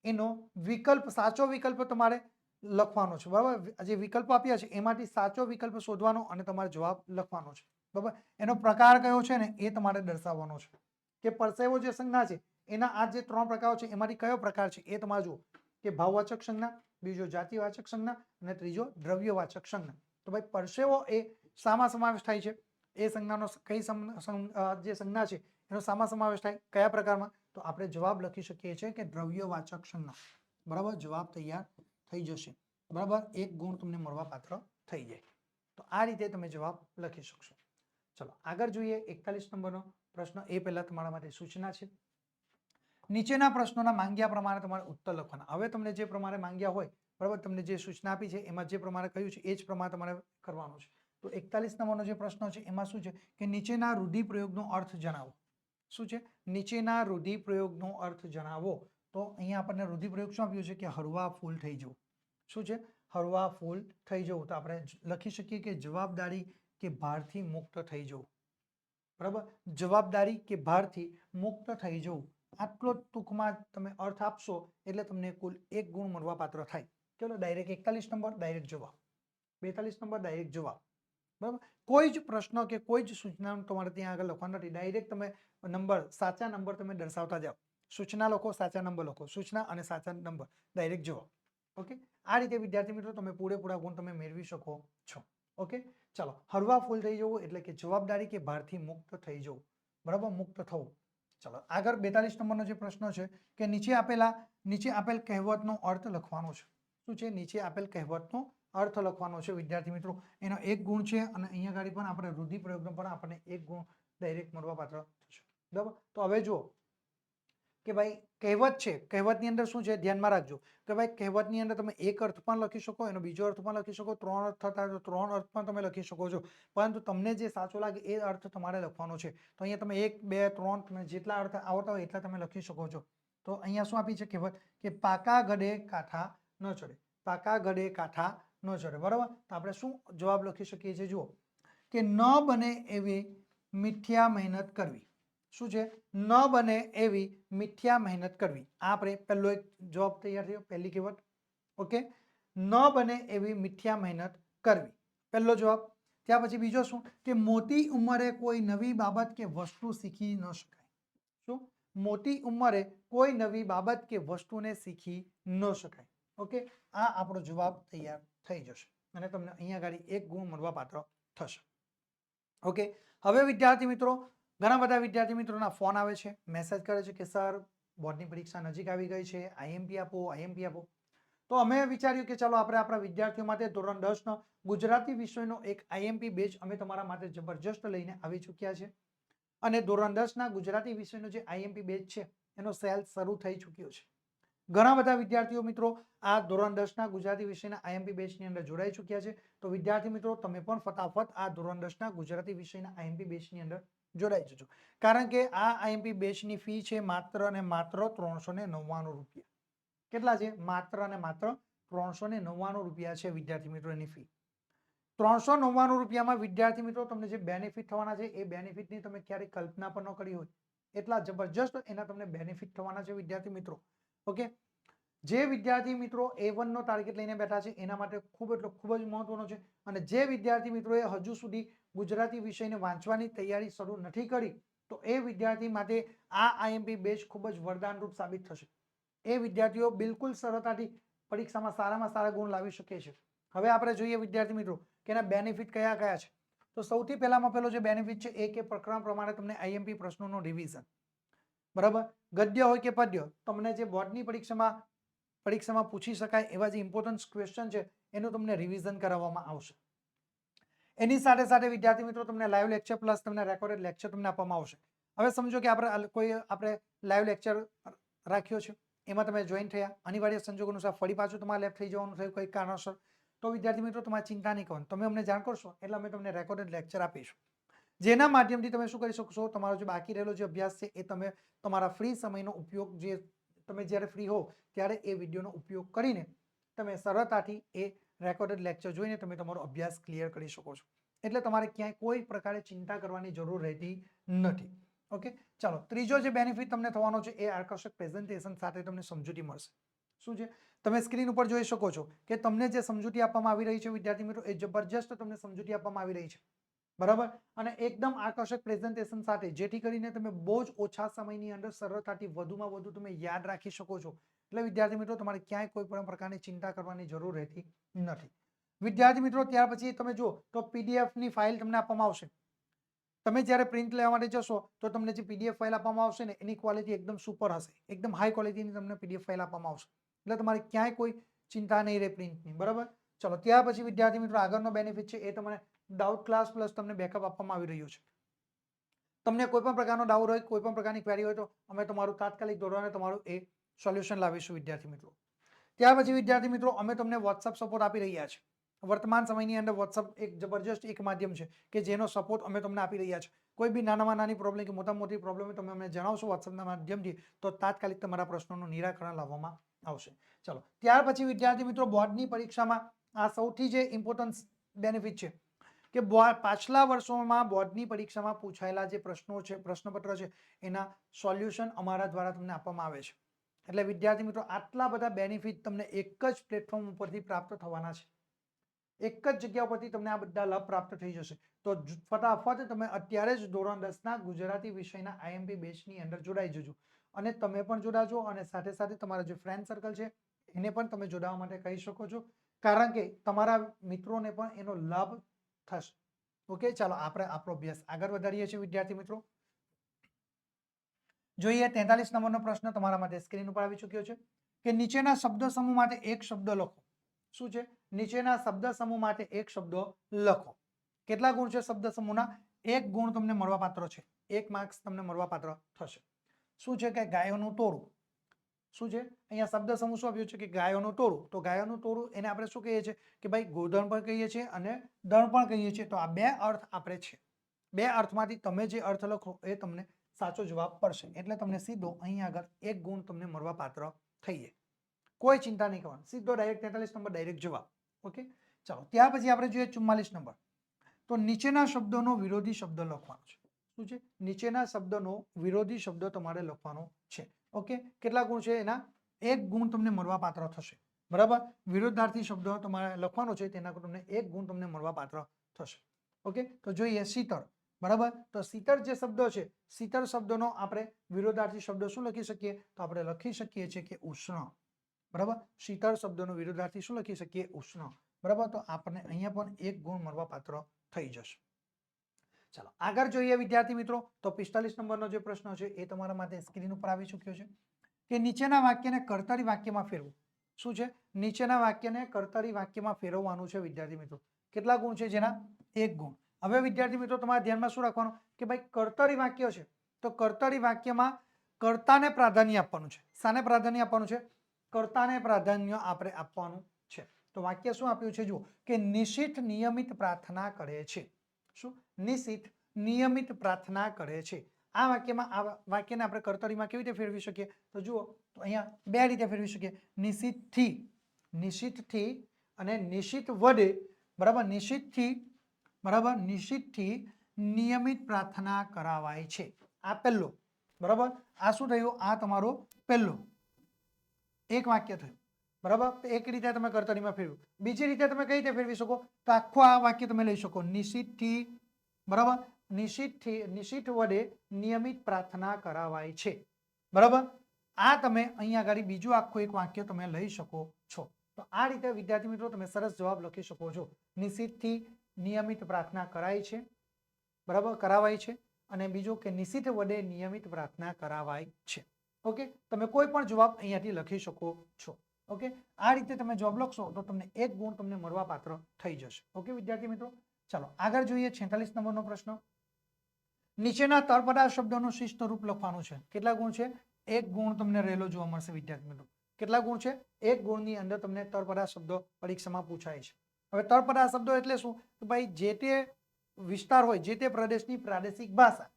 એનો વિકલ્પ, સાચો વિકલ્પ તમારે લખવાનો છે. બરાબર, જે વિકલ્પો આપ્યા છે એમાંથી સાચો વિકલ્પ શોધવાનો અને તમારે જવાબ લખવાનો છે. બરાબર, એનો પ્રકાર કયો છે ને એ તમારે દર્શાવવાનો છે. કે પરસેવો જે સંજ્ઞા છે એના આ જે 3 પ્રકારો છે એમાંથી કયો પ્રકાર છે એ તમારે જુઓ. કે ભાવવાચક સંજ્ઞા, બીજો જાતિવાચક સંજ્ઞા અને ત્રીજો દ્રવ્યવાચક સંજ્ઞા. તો ભાઈ પરસેવો એ શામાં સમાવેશ થાય છે? એ સંજ્ઞાનો કઈ જે સંજ્ઞા છે એનો શામાં સમાવેશ થાય? કયા પ્રકારમાં? તો આપણે જવાબ લખી શકીએ છીએ કે દ્રવ્યવાચક સંજ્ઞા. બરાબર, જવાબ તૈયાર થઈ જશે. બરાબર, 1 ગુણ તમને મળવાપાત્ર થઈ જાય. તો આ રીતે તમે જવાબ લખી શકશો. ચલો આગળ જોઈએ 41 નંબરનો પ્રશ્ન. એ પહેલા તમારા માટે સૂચના છે. નીચેના પ્રશ્નોના માંગ્યા પ્રમાણે તમારે ઉત્તર લખવાના. હવે તમને જે પ્રમાણે માંગ્યા હોય, બરાબર, તમને જે સૂચના આપી છે એમાં જે પ્રમાણે કહ્યું છે એ જ પ્રમાણે તમારે કરવાનું છે. તો 41 નંબરનો જે પ્રશ્ન છે એમાં શું છે કે નીચેના રૂઢિપ્રયોગનો અર્થ જણાવો. શું છે? નીચેના રૂઢિપ્રયોગનો અર્થ જણાવો. તો અહીંયા આપણને રૂઢિપ્રયોગ શું આપ્યું છે કે હળવા ફૂલ થઈ જવું. શું છે? હળવા ફૂલ થઈ જવું. તો આપણે લખી શકીએ કે જવાબદારી કે ભારથી મુક્ત થઈ જવું. બરાબર, જવાબદારી કે ભારથી મુક્ત થઈ જવું. આટલો ટૂંકમાં તમે અર્થ આપશો એટલે તમને કુલ 1 ગુણ મળવાપાત્ર થાય. ચલો ડાયરેક્ટ 41 નંબર ડાયરેક્ટ જવાબ, 42 નંબર ડાયરેક્ટ જવાબ. બરાબર, કોઈ જ પ્રશ્ન કે કોઈ જ સૂચના તમારે ત્યાં આગળ લખવાનું નથી. ડાયરેક્ટ તમે નંબર, સાચા નંબર તમે દર્શાવતા જાઓ. સૂચના લખો, સાચા નંબર લખો, સૂચના અને સાચા નંબર, ડાયરેક્ટ જવાબ. ઓકે, આ રીતે વિદ્યાર્થી મિત્રો તમે પૂરેપૂરા ગુણ તમે મેળવી શકો છો. ઓકે, ચાલો હળવા ફૂલ થઈ જવું એટલે કે જવાબદારી કે ભારથી મુક્ત થઈ જવું. બરાબર, મુક્ત થવું. ચાલો આગળ 42 નંબરનો જે પ્રશ્ન છે કે નીચે આપેલ કહેવતનો અર્થ લખવાનો છે. શું છે? નીચે આપેલ કહેવતનો અર્થ લખવાનો છે વિદ્યાર્થી મિત્રો. એનો 1 ગુણ છે અને અહીંયા ગાડી પણ આપણે રૂઢિપ્રયોગનો પણ આપણને 1 ગુણ ડાયરેક્ટ મળવાપાત્ર થશે. બરાબર, તો હવે જુઓ કે ભાઈ કહેવત છે, કહેવતની અંદર શું છે ધ્યાનમાં રાખજો કે ભાઈ કહેવતની અંદર તમે એક અર્થ પણ લખી શકો, એનો બીજો અર્થ પણ લખી શકો, 3 અર્થ થતા હોય તો 3 અર્થ પણ તમે લખી શકો છો, પરંતુ તમને જે સાચો લાગે એ અર્થ તમારે લખવાનો છે. તો અહીંયા તમે 1 2 3 તમે જેટલા અર્થ આવડતા હોય એટલા તમે લખી શકો છો. તો અહીંયા શું આપી છે કહેવત કે પાકા ગળે કાંઠા ન ચડે, પાકા ગળે કાંઠા ન ચડે, બરાબર. તો આપણે શું જવાબ લખી શકીએ છીએ જુઓ કે ન બને એવી મિથ્યા મહેનત કરવી. શું છે? ન બને એવી મિથ્યા મહેનત કરવી. આ આપણે પહેલો એક જવાબ તૈયાર થયો, પહેલી કહેવત. ઓકે, ન બને એવી મિથ્યા મહેનત કરવી, પહેલો જવાબ. ત્યાર પછી બીજો શું કે મોટી ઉંમરે કોઈ નવી બાબત કે વસ્તુ શીખી ન શકાય. શું? મોટી ઉંમરે કોઈ નવી બાબત કે વસ્તુને શીખી ન શકાય. ઓકે, આ આપણો જવાબ તૈયાર થઈ જશે અને તમને અહીંયા આગળ 1 ગુણ મળવા પાત્ર થશે. ઓકે, હવે વિદ્યાર્થી મિત્રો ઘણા બધા વિદ્યાર્થી મિત્રોના ફોન આવે છે, મેસેજ કરે છે કે સર બોર્ડની પરીક્ષા નજીક આવી ગઈ છે, આઈએમપી આપો, આઈએમપી આપો. તો અમે વિચાર્યું કે ચાલો આપણે આપણા વિદ્યાર્થીઓ માટે ધોરણ 10નો ગુજરાતી વિષયનો એક આઈએમપી બેચ અમે તમારા માટે જબરજસ્ત લઈને આવી ચૂક્યા છે અને ધોરણ 10ના ગુજરાતી વિષયનો જે આઈએમપી બેચ છે એનો સેલ શરૂ થઈ ચૂક્યો છે. ઘણા બધા વિદ્યાર્થીઓ મિત્રો આ ધોરણ 10ના ગુજરાતી વિષયના આઈએમપી બેચની અંદર જોડાઈ ચૂક્યા છે. તો વિદ્યાર્થી મિત્રો તમે પણ ફટાફટ આ ધોરણ 10ના ગુજરાતી વિષયના આઈએમપી બેચની અંદર જોડાઈ જજો, કારણ કે આ આઈએમપી બેચની ફી છે માત્ર અને માત્ર 399 રૂપિયા. કેટલા છે? માત્ર અને માત્ર 399 રૂપિયા છે વિદ્યાર્થી મિત્રો એની ફી. 399 રૂપિયામાં વિદ્યાર્થી મિત્રો તમને જે બેનિફિટ થવાના છે એ બેનિફિટની તમે ક્યારેય કલ્પના પણ ન કરી હોય એટલા જબરજસ્ત એના તમને બેનિફિટ થવાના છે વિદ્યાર્થી મિત્રો. ઓકે, જે વિદ્યાર્થી મિત્રો A1 નો ટાર્ગેટ લઈને બેઠા છે એના માટે ખૂબ એટલે ખૂબ જ મહત્વનો છે. અને જે વિદ્યાર્થી મિત્રોએ હજુ સુધી ગુજરાતી વિષયને વાંચવાની તૈયારી શરૂ નથી કરી તો એ વિદ્યાર્થી માટે આ આઈએમપી બેચ ખૂબ જ વરદાનરૂપ સાબિત થશે. એ વિદ્યાર્થીઓ બિલકુલ સરળતાથી પરીક્ષામાં સારામાં સારા ગુણ લાવી શકે છે. હવે આપણે જોઈએ વિદ્યાર્થી મિત્રો કે એના બેનિફિટ કયા કયા છે. તો સૌથી પહેલામાં પહેલો જે બેનિફિટ છે એ કે પ્રકરણ પ્રમાણે તમને આઈએમપી પ્રશ્નોનું રિવિઝન, બરાબર. ગદ્ય હોય કે પદ્ય, તમને જે બોર્ડની પરીક્ષામાં પૂછી શકાય એવા જે ઇમ્પોર્ટન્ટ ક્વેશ્ચન છે એનું તમને રિવિઝન કરાવવામાં આવશે. એની સાથે સાથે વિદ્યાર્થી મિત્રો તમને લાઈવ લેક્ચર પ્લસ તમને રેકોર્ડેડ લેક્ચર તમને આપવામાં આવશે. હવે સમજો કે આપણે લાઈવ લેક્ચર રાખ્યો છે, એમાં તમે જોઈન થયા, અનિવાર્ય સંજોગો અનુસાર ફરી પાછું તમારે લેફ્ટ થઈ જવાનું થયું કંઈક કારણોસર, તો વિદ્યાર્થી મિત્રો તમારે ચિંતા નહીં કરવાની, તમે અમને જાણ કરશો એટલે અમે તમને રેકોર્ડેડ લેક્ચર આપીશું, જેના માધ્યમથી તમે શું કરી શકશો, તમારો જે બાકી રહેલો જે અભ્યાસ છે એ તમે તમારા ફ્રી સમયનો ઉપયોગ, જે તમે જ્યારે ફ્રી હો ત્યારે એ વિડીયોનો ઉપયોગ કરીને તમે સરળતાથી એ રેકોર્ડેડ લેક્ચર જોઈને તમે તમારો અભ્યાસ ક્લિયર કરી શકો છો. એટલે તમારે ક્યાંય કોઈ પ્રકારે ચિંતા કરવાની જરૂર રહેતી નથી. ઓકે, ચાલો ત્રીજો જે બેનિફિટ તમને થવાનો છે એ આકર્ષક પ્રેઝન્ટેશન સાથે તમને સમજૂતી મળશે. શું છે? તમે સ્ક્રીન ઉપર જોઈ શકો છો કે તમને જે સમજૂતી આપવામાં આવી રહી છે વિદ્યાર્થી મિત્રો એ જબરજસ્ત તમને સમજૂતી આપવામાં આવી રહી છે, બરાબર. અને એકદમ આકર્ષક પ્રેઝન્ટેશન સાથે, જેથી કરીને તમે બહુ જ ઓછા સમયની અંદર સરળતાથી વધુમાં વધુ તમે યાદ રાખી શકો છો. એટલે વિદ્યાર્થી મિત્રો તમારે ક્યાંય કોઈ પણ પ્રકારની ચિંતા કરવાની જરૂર રહેતી નથી. વિદ્યાર્થી મિત્રો ત્યાર પછી તમે જુઓ તો પીડીએફની ફાઇલ તમને આપવામાં આવશે. તમે જ્યારે પ્રિન્ટ લેવા માટે જશો તો તમને જે પીડીએફ ફાઇલ આપવામાં આવશે ને એની ક્વોલિટી એકદમ સુપર હશે, એકદમ હાઈ ક્વોલિટીની તમને પીડીએફ ફાઇલ આપવામાં આવશે. એટલે તમારે ક્યાંય કોઈ ચિંતા નહીં રહે પ્રિન્ટની, બરાબર. ચલો ત્યાર પછી વિદ્યાર્થી મિત્રો આગળનો બેનિફિટ છે એ તમને ડાઉટ ક્લાસ પ્લસ તમને બેકઅપ આપવામાં આવી રહ્યું છે. તમને કોઈ પણ પ્રકારનો ડાઉટ હોય, કોઈ પણ પ્રકારની ક્વેરી હોય તો અમે તમારું તાત્કાલિક ધોરણે તમારું એ સોલ્યુશન લાવીશું વિદ્યાર્થી મિત્રો. ત્યાર પછી વિદ્યાર્થી મિત્રો અમે તમને વોટ્સઅપ સપોર્ટ આપી રહ્યા છીએ. વર્તમાન સમયની અંદર વોટ્સઅપ એક જબરજસ્ત એક માધ્યમ છે કે જેનો સપોર્ટ અમે તમને આપી રહ્યા છીએ. કોઈ બી નાનામાં નાની પ્રોબ્લેમ કે મોટામાં મોટી પ્રોબ્લેમ તમે અમને જણાવશો વોટ્સઅપના માધ્યમથી તો તાત્કાલિક તમારા પ્રશ્નોનું નિરાકરણ લાવવામાં આવશે. ચલો ત્યાર પછી વિદ્યાર્થી મિત્રો બોર્ડની પરીક્ષામાં આ સૌથી જે ઇમ્પોર્ટન્ટ બેનિફિટ છે કે પાછલા વર્ષોમાં બોર્ડની પરીક્ષામાં પૂછાયેલા જે પ્રશ્નો છે, પ્રશ્નપત્ર છે, એના સોલ્યુશન અમારા દ્વારા તમને આપવામાં આવે છે. એટલે વિદ્યાર્થી મિત્રો આટલા બધા બેનિફિટ તમને એક જ પ્લેટફોર્મ ઉપરથી પ્રાપ્ત થવાના છે. એક જ જગ્યા પરથી તમને આ બધા લાભ પ્રાપ્ત થઈ જશે. તો ફટાફટ તમે અત્યારે જ ધોરણ 10ના ગુજરાતી વિષયના આઈએમપી બેચની અંદર જોડાઈ જજો અને તમે પણ જોડાજો અને સાથે સાથે તમારા જે ફ્રેન્ડ સર્કલ છે એને પણ તમે જોડાવા માટે કહી શકો છો, કારણ કે તમારા મિત્રોને પણ એનો લાભ થશે. ઓકે, ચાલો આપણે આપણો અભ્યાસ આગળ વધારીએ છીએ વિદ્યાર્થી મિત્રો. જોઈએ 43 નંબરનો પ્રશ્ન તમારા માટે સ્ક્રીન ઉપર આવી ચૂક્યો છે કે નીચેના શબ્દ સમૂહ માટે એક શબ્દ લખો. શું છે? નીચેના શબ્દ સમૂહ માટે એક શબ્દ લખો. કેટલા ગુણ છે શબ્દ સમૂહના? 1 ગુણ તમને મળવાપાત્ર છે, 1 માર્ક્સ તમને મળવાપાત્ર થશે. શું છે કે ગાયોનું ટોળું. શું છે અહીંયા શબ્દ સમૂહ શું આપ્યો છે કે ગાયોનું ટોળું. તો ગાયોનું ટોળું એને આપણે શું કહીએ છીએ કે ભાઈ ગોધન પણ કહીએ છીએ અને દળ પણ કહીએ છીએ. તો આ બે અર્થ આપણે છે. બે અર્થમાંથી તમે જે અર્થ લખો એ તમને સાચો જવાબ પડશે. એટલે તમને સીધો અહીં આગળ 1 ગુણ તમને મળવા પાત્ર થઈ જાય. કોઈ ચિંતા નહીં કરવાની, સીધો ડાયરેક્ટ 43 નંબર ડાયરેક્ટ જવાબ. ઓકે, ચાલો ત્યાર પછી આપણે જોઈએ 44 નંબર. તો નીચેના શબ્દોનો વિરોધી શબ્દ લખવાનો છે. શું છે? નીચેના શબ્દનો વિરોધી શબ્દ તમારે લખવાનો છે. ઓકે, કેટલા ગુણ છે એના? 1 ગુણ તમને મળવા પાત્ર થશે. બરાબર, વિરોધાર્થી શબ્દ તમારે લખવાનો છે, તેના તમને 1 ગુણ તમને મળવા પાત્ર થશે. ઓકે, તો જોઈએ શીતળ. બરાબર, તો શીતળ જે શબ્દ છે, શીતળ શબ્દનો આપણે વિરોધાર્થી શબ્દ શું લખી શકીએ? તો આપણે લખી શકીએ છીએ કે ઉષ્ણ. બરાબર, શીતળ શબ્દનો વિરોધાર્થી શું લખી શકીએ? ઉષ્ણ. બરાબર, તો આપણને અહીંયા પણ 1 ગુણ મળવા પાત્ર થઈ જશે. ચાલો આગળ જોઈએ વિદ્યાર્થી મિત્રો. તો 45 નંબરનો જે પ્રશ્ન છે એ તમારા માટે સ્ક્રીન ઉપર આવી ચૂક્યો છે કે નીચેના વાક્યને કર્તરી વાક્યમાં ફેરવું. શું છે? નીચેના વાક્યને કર્તરી વાક્યમાં ફેરવવાનું છે વિદ્યાર્થી મિત્રો. કેટલા ગુણ છે? જેના 1 ગુણ. હવે વિદ્યાર્થી મિત્રો તમારા ધ્યાનમાં શું રાખવાનું કે ભાઈ કર્તરી વાક્ય છે, તો કર્તરી વાક્યમાં કર્તાને પ્રાધાન્ય આપવાનું છે. શાને પ્રાધાન્ય આપવાનું છે? કર્તાને પ્રાધાન્ય આપણે આપવાનું છે. તો વાક્ય શું આપ્યું છે? જુઓ કે નિશિત નિયમિત પ્રાર્થના કરે છે. શું? નિશિત નિયમિત પ્રાર્થના કરે છે. આ વાક્યમાં આ વાક્યને આપણે કર્તરીમાં કેવી રીતે ફેરવી શકીએ? તો જુઓ, તો અહીંયા બે રીતે ફેરવી શકીએ. નિશિતથી અને નિશિત વડે. બરાબર, નિશિતથી. બરાબર, નિશિતથી નિયમિત પ્રાર્થના કરાવાય છે. આ પહેલો. બરાબર, આ શું થયું? આ તમારો પહેલો એક વાક્ય થયું. બરાબર, એક રીતે તમે કર્તરીમાં ફેરવ્યું. બીજી રીતે તમે કઈ રીતે ફેરવી શકો? તો આખું આ વાક્ય તમે લઈ શકો. નિશિતથી. બરાબર, નિશિત વડે નિયમિત પ્રાર્થના કરાવાય છે. બરાબર, આ તમે અહીંયા આગળ બીજું આખું એક વાક્ય તમે લઈ શકો છો. તો આ રીતે વિદ્યાર્થી મિત્રો તમે સરસ જવાબ લખી શકો છો. નિશિતથી નિયમિત પ્રાર્થના કરાય છે. બરાબર, કરાવાય છે. અને બીજું કે નિશિત વડે નિયમિત પ્રાર્થના કરાવાય છે. ઓકે, તમે કોઈ પણ જવાબ અહીંયાથી લખી શકો છો. ઓકે, આ રીતે તમે જવાબ લખશો તો તમને 1 ગુણ તમને મળવા પાત્ર થઈ જશે. ઓકે વિદ્યાર્થી મિત્રો, ચાલો આગળ જોઈએ 46 નંબરનો પ્રશ્ન. નીચેના તળપદા શબ્દોનું શિસ્ત રૂપ લખવાનું છે. કેટલા ગુણ છે? 1 ગુણ તમને રહેલો જોવા મળશે વિદ્યાર્થી મિત્રો. કેટલા ગુણ છે? 1 ગુણની અંદર તમને તળપદા શબ્દો પરીક્ષામાં પૂછાય છે. હવે તળપદા શબ્દો એટલે શું? તો ભાઈ જે તે વિસ્તાર હોય, જે તે પ્રદેશની પ્રાદેશિક ભાષા,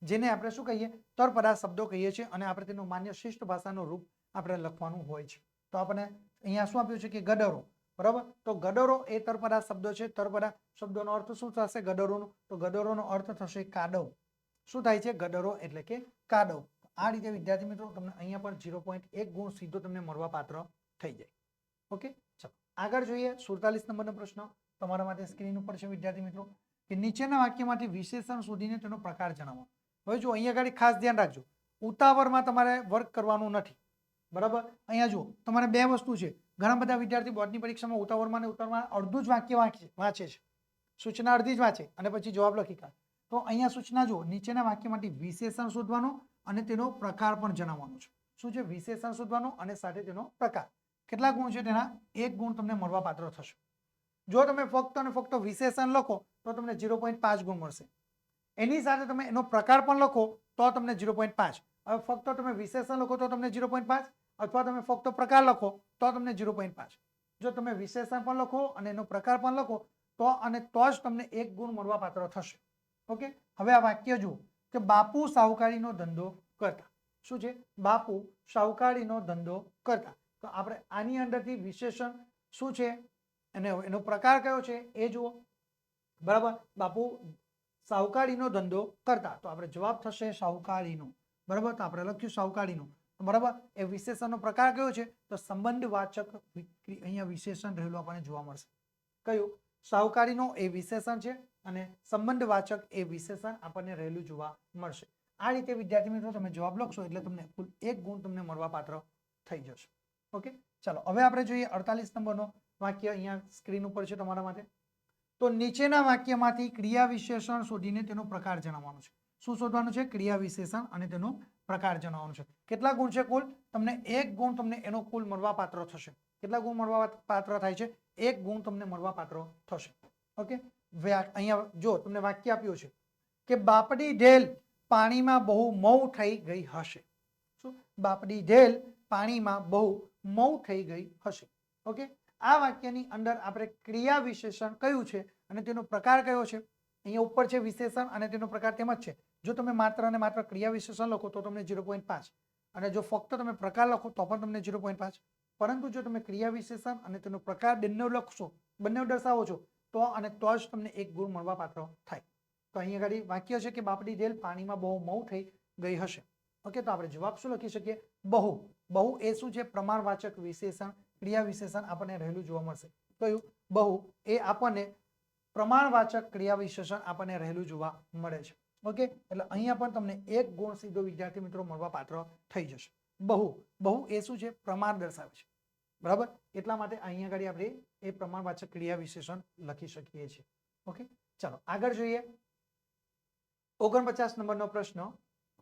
જેને આપણે શું કહીએ? તળપદા શબ્દો કહીએ છીએ. અને આપણે તેનું માન્ય શિષ્ટ ભાષાનું રૂપ આપણે લખવાનું હોય છે. તો આપણે અહીંયા શું આપ્યું છે કે ગડરો. બરાબર, તો ગડરો એ તળપદા શબ્દો છે. તળપદા શબ્દોનો અર્થ શું થશે ગડરોનો? તો ગડરોનો અર્થ થશે કાદવ. શું થાય છે? ગડરો એટલે કે કાદવ. આ રીતે વિદ્યાર્થી મિત્રો તમને અહીંયા પણ 0.1 ગુણ સીધો તમને મળવા પાત્ર થઈ જાય. ઓકે, ચાલો આગળ જોઈએ 47 નંબરનો પ્રશ્ન તમારા માટે સ્ક્રીન ઉપર છે વિદ્યાર્થી મિત્રો કે નીચેના વાક્યમાંથી વિશેષણ શોધીને તેનો પ્રકાર જણાવો. હવે જો અહીંયા આગળ ખાસ ધ્યાન રાખજો, ઉતાવળમાં તમારે વર્ક કરવાનું નથી. બરાબર, અહીંયા જુઓ તમારે બે વસ્તુ છે. ઘણા બધા વિદ્યાર્થી બોર્ડની પરીક્ષામાં ઉતાવળમાં ને ઉતાવળમાં અડધું જ વાક્ય વાંચે છે, સૂચના અડધી જ વાંચે અને પછી જવાબ લખી કાઢે. તો અહીંયા સૂચના જુઓ, નીચેના વાક્યમાંથી વિશેષણ શોધવાનો અને તેનો પ્રકાર પણ જણાવવાનો છે. શું છે? વિશેષણ શોધવાનો અને સાથે તેનો પ્રકાર. કેટલા ગુણ છે? તેના 1 ગુણ તમને મળવા પાત્ર થશે. જો તમે ફક્ત અને ફક્ત વિશેષણ લખો તો તમને 0.5 ગુણ મળશે. એની સાથે તમે એનો પ્રકાર પણ લખો તો તમને 0.5. હવે ફક્ત તમે વિશેષણ લખો તો તમને 0.5, અથવા તમે ફક્ત પ્રકાર લખો તો તમને 0.5. જો તમે વિશેષણ પણ લખો અને એનો પ્રકાર પણ લખો તો જ તમને 1 ગુણ મળવા પાત્ર થશે. ઓકે, હવે આ વાક્ય જુઓ કે બાપુ શાહુકારીનો ધંધો કરતા. શું છે? બાપુ શાહુકારીનો ધંધો કરતા. તો આપણે આની અંદરથી વિશેષણ શું છે અને એનો પ્રકાર કયો છે એ જુઓ. બરાબર, બાપુ શાહુકારીનો ધંધો કરતા. તો આપણે જવાબ થશે શાહુકારીનો. બરાબર, તો આપણે લખ્યું શાહુકારીનો. બરાબર, એ વિશેષણનો પ્રકાર કયો છે? તો સંબંધવાચક. અહીંયા વિશેષણ રહેલું આપણને જોવા મળશે. કયું? શાહુકારીનો એ વિશેષણ છે અને સંબંધવાચક એ વિશેષણ આપણને રહેલું જોવા મળશે. આ રીતે વિદ્યાર્થી મિત્રો તમે જવાબ લખશો એટલે તમને કુલ 1 ગુણ તમને મળવા પાત્ર થઈ જશે. ઓકે, ચાલો હવે આપણે જોઈએ 48 નંબરનો વાક્ય. અહીંયા સ્ક્રીન ઉપર છે તમારા માટે. તો નીચેના વાક્યમાંથી ક્રિયા વિશેષણ શોધીને તેનો પ્રકાર જણાવવાનો છે. શું શોધવાનું છે? ક્રિયા વિશેષણ અને તેનો પ્રકાર જણાવવાનો છે. કેટલા ગુણ છે કુલ? તમને 1 ગુણ તમને એનો કુલ મળવા પાત્ર થશે. કેટલા ગુણ મળવા પાત્ર થાય છે? 1 ગુણ તમને મળવા પાત્ર થશે. ઓકે, અહીંયા જો તમને વાક્ય આપ્યું છે કે બાપડી ઢેલ પાણીમાં બહુ મૌ થઈ ગઈ હશે. શું બાપડી ઢેલ પાણીમાં બહુ મૌ થઈ ગઈ હશે. ઓકે, આ વાક્યની અંદર આપણે ક્રિયા વિશેષણ કયું છે અને તેનો પ્રકાર કયો છે. અહીંયા ઉપર છે વિશેષણ અને તેનો પ્રકાર તેમ જ છે. જો તમે માત્ર અને માત્ર ક્રિયા વિશેષણ લખો તો તમને 0.5 અને જો ફક્ત તમે પ્રકાર લખો તો પણ તમને 0.5. પરંતુ જો તમે ક્રિયા વિશેષણ અને તેનો પ્રકાર બંને લખશો, બંને દર્શાવો છો તો જ તમને 1 ગુણ મળવા પાત્ર થાય. તો અહીંયા આગળ વાક્ય છે કે બાપડી ઢેલ પાણીમાં બહુ મૌ થઈ ગઈ હશે. ઓકે, તો આપણે જવાબ શું લખી શકીએ? બહુ. બહુ એ શું છે? પ્રમાણવાચક વિશેષણ, ક્રિયા વિશેષણ આપણને રહેલું જોવા મળશે. કયું? બહુ એ આપણને પ્રમાણવાચક ક્રિયા વિશેષણ આપણને રહેલું જોવા મળે છે. ઓકે, એટલે અહીંયા પણ તમને 1 ગુણ સીધો વિદ્યાર્થી મિત્રો મળવા પાત્ર થઈ જશે. બહુ એ શું છે? પ્રમાણ દર્શાવે છે. બરાબર, એટલા માટે અહીંયા આગળ આપણે એ પ્રમાણવાચક ક્રિયા વિશેષણ લખી શકીએ છીએ. ઓકે, ચાલો આગળ જોઈએ. 49 નંબરનો પ્રશ્ન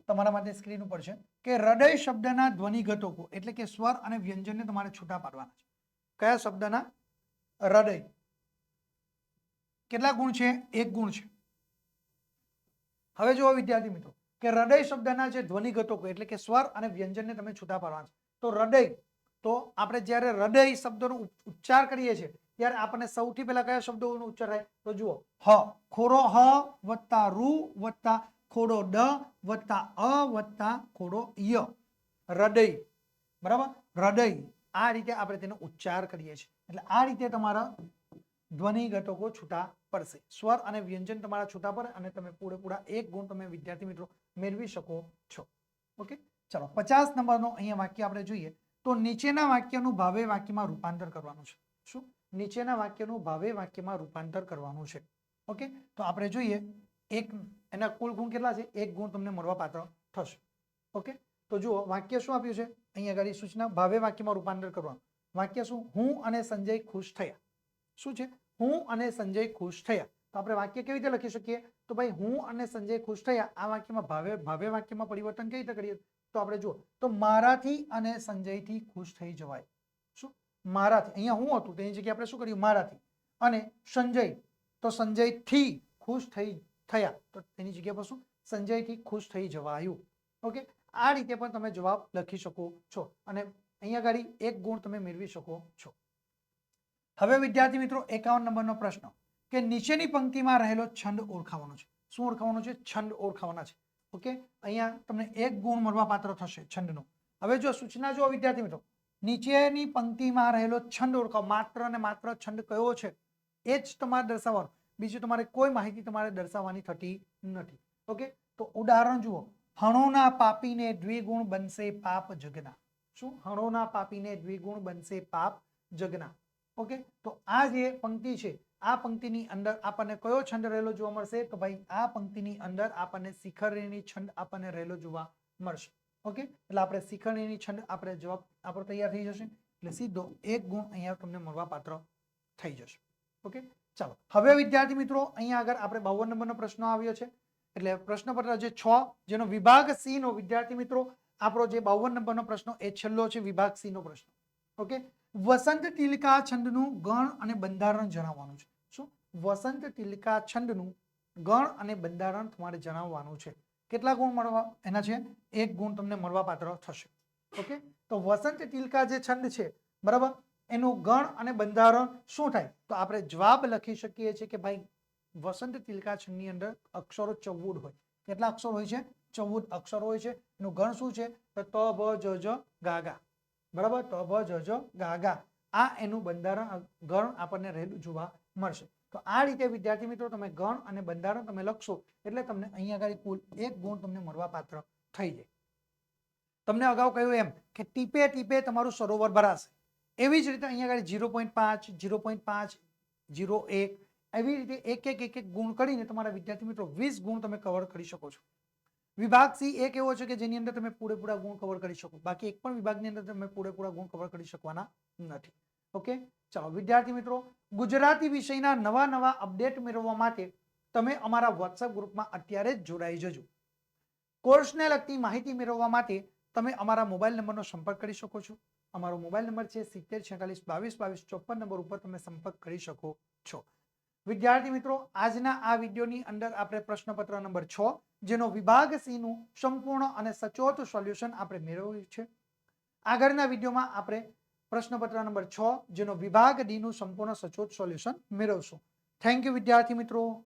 તમારા માટે સ્ક્રીન ઉપર છે કે હૃદય શબ્દના ધ્વનિ ઘટકો એટલે કે સ્વર અને વ્યંજનને તમારે છૂટા પાડવાના છે. કયા શબ્દના? હૃદય. કેટલા ગુણ છે? 1 ગુણ છે. હવે જુઓ વિદ્યાર્થી મિત્રો કે હૃદય શબ્દના જે ધ્વનિ ઘટકો એટલે કે સ્વર અને વ્યંજનને તમે છૂટા પાડવાના છે. તો હૃદય, તો આપણે જ્યારે હૃદય શબ્દનો ઉચ્ચાર કરીએ છીએ ત્યારે આપણને સૌથી પહેલા કયા શબ્દોનો ઉચ્ચાર થાય? તો જુઓ, હ, ખોડો હ વત્તા રૂ વત્તા ખોડો ડ વત્તા અ વત્તા ખોડો ય, હૃદય. બરાબર, હૃદય. આ રીતે આપણે તેનો ઉચ્ચાર કરીએ છીએ. એટલે આ રીતે તમારા ધ્વનિ ઘટકો છૂટા પડશે. સ્વર અને વ્યંજન તમારા છૂટા પડે અને તમે પૂરેપૂરા 1 ગુણ તમે વિદ્યાર્થી મિત્રો મેળવી શકો છો. ઓકે, ચાલો 50 નંબરનો અહીંયા વાક્ય આપણે જોઈએ. તો નીચેના વાક્યનું ભાવે વાક્યમાં રૂપાંતર કરવાનું છે. શું? નીચેના વાક્યનું ભાવે વાક્યમાં રૂપાંતર કરવાનું છે. ઓકે, તો આપણે જોઈએ એના કુલ ગુણ કેટલા છે? 1 ગુણ તમને મળવા પાત્ર થશે. ઓકે, તો જુઓ વાક્ય શું આપ્યું છે અહીંયા આગળ સૂચના, ભાવે વાક્યમાં રૂપાંતર કરવાનું. વાક્ય શું? હું અને સંજય ખુશ થયા. શું છે? હું અને સંજય ખુશ થયા. તો આપણે વાક્ય કેવી રીતે લખી શકીએ? તો ભાઈ હું અને સંજય ખુશ થયા આ વાક્યમાં ભાવે વાક્યમાં પરિવર્તન કેવી રીતે કરીએ? તો આપણે જુઓ, તો મારાથી અને સંજયથી ખુશ થઈ જવાય. શું? મારાથી. અહીંયા હું હતું તેની જગ્યાએ આપણે શું કર્યું? મારાથી. અને સંજય, તો સંજયથી ખુશ થયા તો તેની જગ્યા પર શું? સંજયથી ખુશ થઈ જવાયું. ઓકે, આ રીતે પણ તમે જવાબ લખી શકો છો અને અહીંયા આગળ 1 ગુણ તમે મેળવી શકો છો. હવે વિદ્યાર્થી મિત્રો 51 નંબરનો પ્રશ્ન કે નીચેની પંક્તિમાં રહેલો છંદ ઓળખાવાનો છે. શું ઓળખાવાનો છે? છંદ ઓળખાવાના છે. ઓકે, અહીંયા તમને 1 ગુણ મળવા પાત્ર થશે છંદનો. હવે જો સૂચના જુઓ વિદ્યાર્થી મિત્રો, નીચેની પંક્તિમાં રહેલો છંદ ઓળખાવો. માત્ર અને માત્ર છંદ કયો છે એ જ તમારે દર્શાવવાનું. બીજું તમારે કોઈ માહિતી તમારે દર્શાવવાની થતી નથી. ઓકે, તો ઉદાહરણ જુઓ, હણોના પાપીને દ્વિગુણ બનશે પાપ જગના. શું? હણોના પાપીને દ્વિગુણ બનશે પાપ જગના. ઓકે, તો આ જે પંક્તિ છે આ પંક્તિની અંદર આપણને કયો છંદ રહેલો જોવા મળશે? તો ભાઈ આ પંક્તિની અંદર આપણને શિખરણીની છંદ આપણને રહેલો જોવા મળશે. ઓકે, એટલે આપણે શિખરણીની છંદ આપણે જવાબ આપણો તૈયાર થઈ જશે. એટલે સીધો 1 ગુણ અહીંયા તમને મળવા પાત્ર થઈ જશે. ઓકે, ચાલો હવે વિદ્યાર્થી મિત્રો અહીંયા આગળ આપણે 52 નંબરનો પ્રશ્ન આવ્યો છે. એટલે પ્રશ્નપત્ર જે 6 જેનો વિભાગ સી નો વિદ્યાર્થી મિત્રો આપણો જે 52 નંબરનો પ્રશ્ન એ છેલ્લો છે, વિભાગ સી નો પ્રશ્ન. ઓકે, વસંત તિલકા છંદનું ગણ અને બંધારણ જણાવવાનું છે. શું? વસંત તિલકા છંદનું ગણ અને બંધારણ તમારે જણાવવાનું છે. કેટલા ગુણ મળવા એના છે? 1 ગુણ તમને મળવા પાત્ર થશે. ઓકે, તો વસંત તિલકા જે છંદ છે બરાબર, એનું ગણ અને બંધારણ શું થાય? તો આપણે જવાબ લખી શકીએ છીએ કે ભાઈ વસંત તિલકા છંદની અંદર અક્ષરો 14 હોય. કેટલા અક્ષરો હોય છે? 14 અક્ષરો હોય છે. એનું ગણ શું છે? તો ત ભ જ જ ગા ગા. બરાબર, ત ભ જ જ ગા ગા. આ એનું બંધારણ ગણ આપણને રહેલું જોવા મળશે. તો આ રીતે વિદ્યાર્થી મિત્રો તમે ગણ અને બંધારણ તમે લખશો એટલે તમને અહીંયા આગળ કુલ 1 ગુણ તમને મળવા પાત્ર થઈ જાય. તમને અગાઉ કહ્યું એમ કે ટીપે ટીપે તમારું સરોવર ભરાશે. એવી જ રીતે અહીંયા આગળ 0.5 0.5 0.1 એવી રીતે એક ગુણ કરીને તમારા વિદ્યાર્થી મિત્રો 20 ગુણ તમે કવર કરી શકો છો. વિભાગ સી એક એવો છે કે જેની અંદર તમે પૂરેપૂરા ગુણ કવર કરી શકો. બાકી એક પણ વિભાગની અંદર તમે પૂરેપૂરા ગુણ કવર કરી શકવાના નથી. ઓકે, ચાલો વિદ્યાર્થી મિત્રો ગુજરાતી વિષયના નવા અપડેટ મેળવવા માટે તમે અમારા વોટ્સએપ ગ્રુપમાં અત્યારે જ જોડાઈ જજો. કોર્સને લગતી માહિતી મેળવવા માટે તમે અમારા મોબાઈલ નંબરનો સંપર્ક કરી શકો છો. અમારો મોબાઈલ નંબર છે 70 46 22 22 54 નંબર ઉપર તમે સંપર્ક કરી શકો છો. વિદ્યાર્થી મિત્રો, આજના આ વિડીયોની અંદર આપણે પ્રશ્નપત્ર નંબર 6 જેનો વિભાગ સી નું સંપૂર્ણ અને સચોટ સોલ્યુશન આપણે મેળવ્યું છે. આગળના વિડીયોમાં આપણે પ્રશ્નપત્ર નંબર 6 જેનો વિભાગ ડી નું સંપૂર્ણ સચોટ સોલ્યુશન મેળવશું. થેન્ક યુ વિદ્યાર્થી મિત્રો.